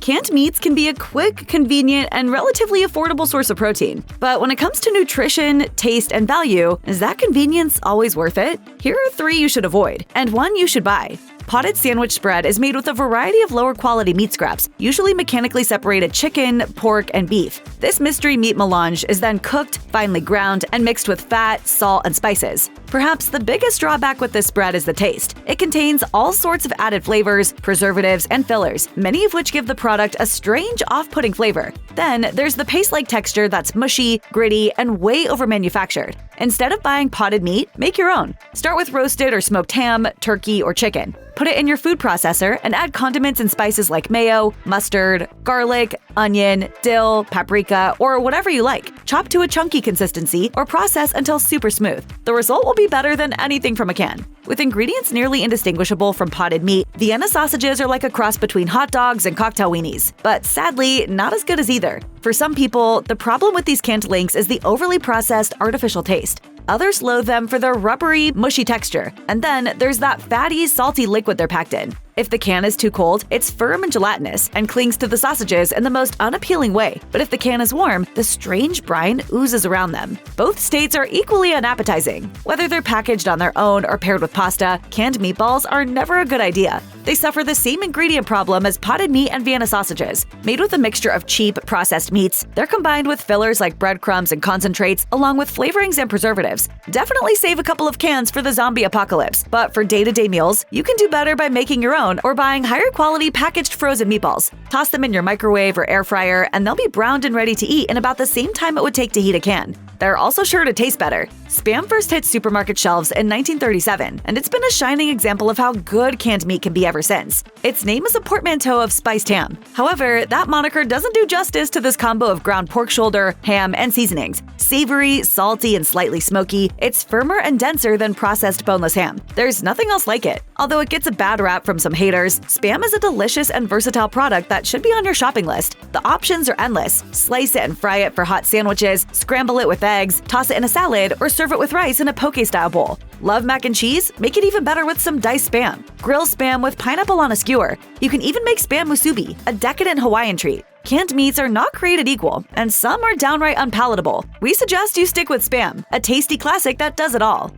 Canned meats can be a quick, convenient, and relatively affordable source of protein. But when it comes to nutrition, taste, and value, is that convenience always worth it? Here are 3 you should avoid, and 1 you should buy. Potted sandwich spread is made with a variety of lower-quality meat scraps, usually mechanically separated chicken, pork, and beef. This mystery meat melange is then cooked, finely ground, and mixed with fat, salt, and spices. Perhaps the biggest drawback with this spread is the taste. It contains all sorts of added flavors, preservatives, and fillers, many of which give the product a strange, off-putting flavor. Then, there's the paste-like texture that's mushy, gritty, and way over-manufactured. Instead of buying potted meat, make your own. Start with roasted or smoked ham, turkey, or chicken. Put it in your food processor and add condiments and spices like mayo, mustard, garlic, onion, dill, paprika, or whatever you like. Chop to a chunky consistency or process until super smooth. The result will be better than anything from a can. With ingredients nearly indistinguishable from potted meat, Vienna sausages are like a cross between hot dogs and cocktail weenies, but sadly, not as good as either. For some people, the problem with these canned links is the overly processed, artificial taste. Others loathe them for their rubbery, mushy texture. And then there's that fatty, salty liquid they're packed in. If the can is too cold, it's firm and gelatinous and clings to the sausages in the most unappealing way. But if the can is warm, the strange brine oozes around them. Both states are equally unappetizing. Whether they're packaged on their own or paired with pasta, canned meatballs are never a good idea. They suffer the same ingredient problem as potted meat and Vienna sausages. Made with a mixture of cheap, processed meats, they're combined with fillers like breadcrumbs and concentrates, along with flavorings and preservatives. Definitely save a couple of cans for the zombie apocalypse, but for day-to-day meals, you can do better by making your own or buying higher-quality packaged frozen meatballs. Toss them in your microwave or air fryer, and they'll be browned and ready to eat in about the same time it would take to heat a can. They're also sure to taste better. Spam first hit supermarket shelves in 1937, and it's been a shining example of how good canned meat can be ever since. Its name is a portmanteau of spiced ham. However, that moniker doesn't do justice to this combo of ground pork shoulder, ham, and seasonings. Savory, salty, and slightly smoky, it's firmer and denser than processed boneless ham. There's nothing else like it. Although it gets a bad rap from some haters, Spam is a delicious and versatile product that should be on your shopping list. The options are endless. Slice it and fry it for hot sandwiches, scramble it with eggs, toss it in a salad, or serve it with rice in a poke-style bowl. Love mac and cheese? Make it even better with some diced Spam. Grill Spam with pineapple on a skewer. You can even make Spam musubi, a decadent Hawaiian treat. Canned meats are not created equal, and some are downright unpalatable. We suggest you stick with Spam, a tasty classic that does it all.